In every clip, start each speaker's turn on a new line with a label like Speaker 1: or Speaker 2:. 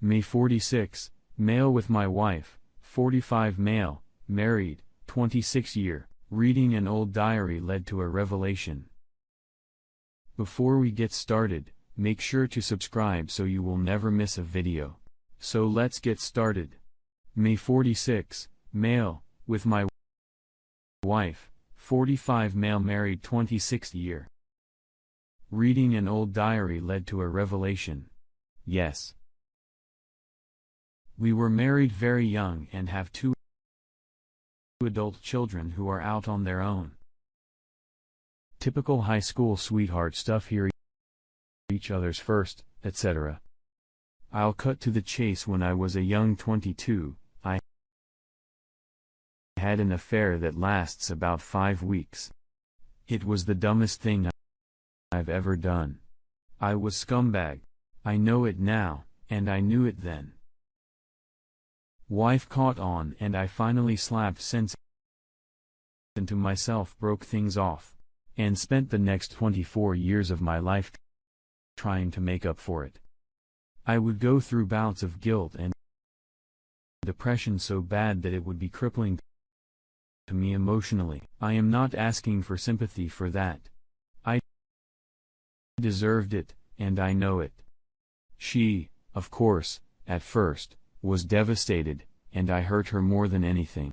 Speaker 1: May 46, male with my wife, 45 male, married, 26 year. Reading an old diary led to a revelation. Before we get started, make sure to subscribe so you will never miss a video. So let's get started. May 46, male, with my wife, 45 male, married, 26th year. Reading an old diary led to a revelation. Yes. We were married very young and have 2 adult children who are out on their own. Typical high school sweetheart stuff here, each other's first, etc. I'll cut to the chase. When I was a young 22, I had an affair that lasts about 5 weeks. It was the dumbest thing I've ever done. I was scumbag. I know it now, and I knew it then. Wife caught on, and I finally slapped sense into myself, broke things off, and spent the next 24 years of my life trying to make up for it. I would go through bouts of guilt and depression so bad that it would be crippling to me emotionally. I am not asking for sympathy for that. I deserved it, and I know it. She, of course, at first, was devastated, and I hurt her more than anything.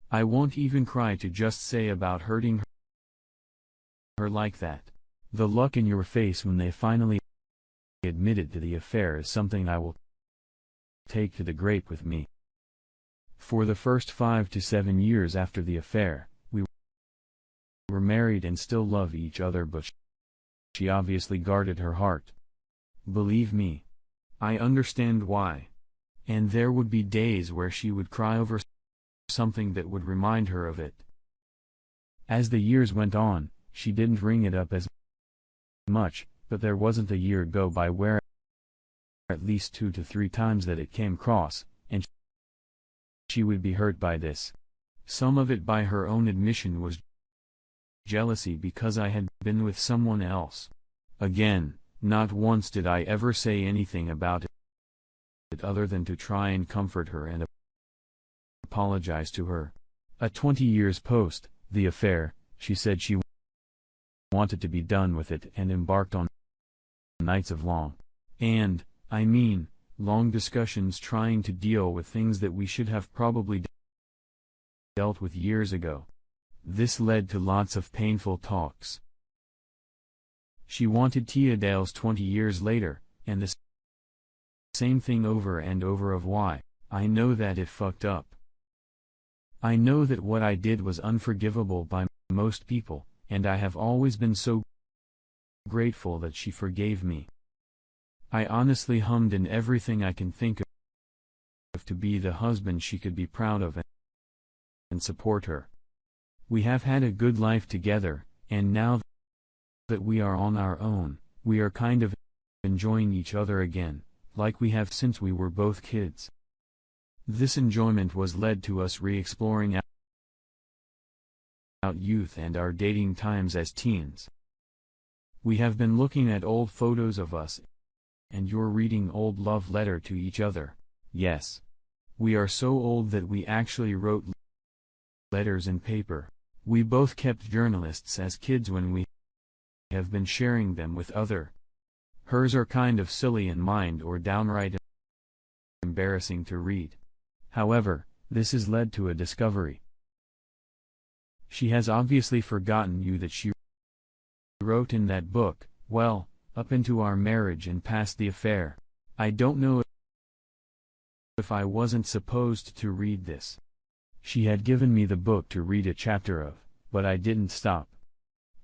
Speaker 1: I won't even cry to just say about hurting her like that. The look in your face when they finally admitted to the affair is something I will take to the grave with me. For the first 5 to 7 years after the affair, we were married and still love each other, but she obviously guarded her heart. Believe me, I understand why. And there would be days where she would cry over something that would remind her of it. As the years went on, she didn't bring it up as much, but there wasn't a year go by where at least 2 to 3 times that it came cross, and she would be hurt by this. Some of it, by her own admission, was jealousy because I had been with someone else. Again, not once did I ever say anything about it other than to try and comfort her and apologize to her. 20 years post the affair, she said she wanted to be done with it and embarked on nights of long, and, I mean, long discussions trying to deal with things that we should have probably dealt with years ago. This led to lots of painful talks. She wanted Tia Dales 20 years later, and the same thing over and over of why. I know that it fucked up. I know that what I did was unforgivable by most people, and I have always been so grateful that she forgave me. I honestly hummed in everything I can think of to be the husband she could be proud of and support her. We have had a good life together, and now that we are on our own, we are kind of enjoying each other again, like we have since we were both kids. This enjoyment was led to us re-exploring out youth and our dating times as teens. We have been looking at old photos of us, and you're reading old love letter to each other. Yes. We are so old that we actually wrote letters in paper. We both kept journalists as kids when we have been sharing them with other. Hers are kind of silly and mine or downright embarrassing to read. However, this has led to a discovery. She has obviously forgotten you that she wrote in that book, well, up into our marriage and past the affair. I don't know if I wasn't supposed to read this. She had given me the book to read a chapter of, but I didn't stop.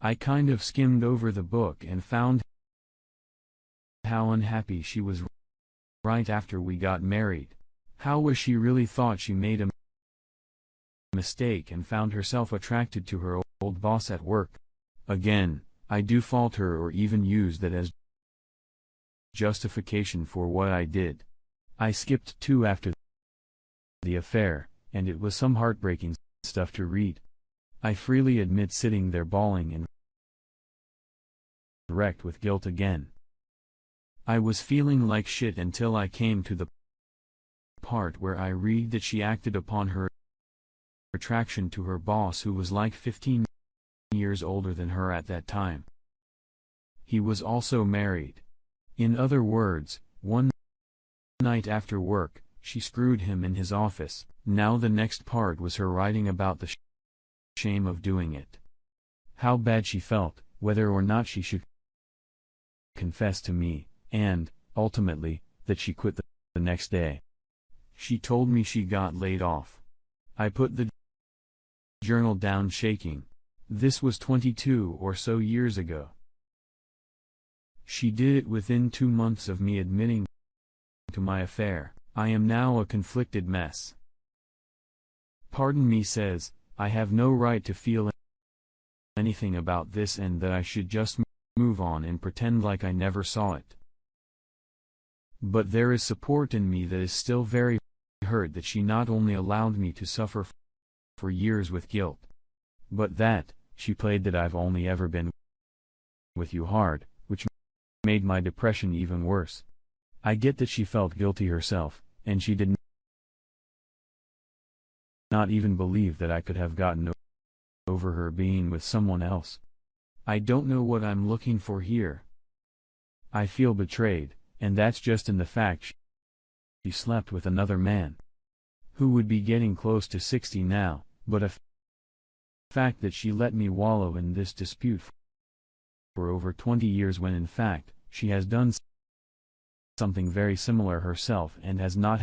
Speaker 1: I kind of skimmed over the book and found how unhappy she was right after we got married. How was she really thought she made a mistake and found herself attracted to her old boss at work. Again, I do fault her or even use that as justification for what I did. I skipped 2 after the affair, and it was some heartbreaking stuff to read. I freely admit sitting there bawling and wrecked with guilt again. I was feeling like shit until I came to the part where I read that she acted upon her attraction to her boss, who was like 15 years older than her at that time. He was also married. In other words, one night after work, she screwed him in his office. Now the next part was her writing about the shame of doing it. How bad she felt, whether or not she should confess to me, and, ultimately, that she quit the next day. She told me she got laid off. I put the journal down shaking. This was 22 or so years ago. She did it within 2 months of me admitting to my affair. I am now a conflicted mess. Pardon me says, I have no right to feel anything about this and that I should just move on and pretend like I never saw it. But there is support in me that is still very hurt that she not only allowed me to suffer for years with guilt, but that she played that I've only ever been with you hard, which made my depression even worse. I get that she felt guilty herself, and she did not even believe that I could have gotten over her being with someone else. I don't know what I'm looking for here. I feel betrayed, and that's just in the fact she slept with another man, who would be getting close to 60 now, but a fact that she let me wallow in this dispute for over 20 years when in fact, she has done something very similar herself and has not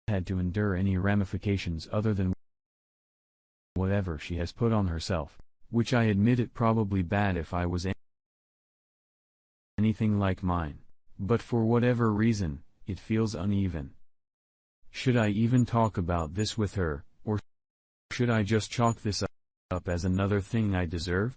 Speaker 1: had to endure any ramifications other than whatever she has put on herself, which I admit it probably bad if I was anything like mine, but for whatever reason, it feels uneven. Should I even talk about this with her, or should I just chalk this up as another thing I deserve?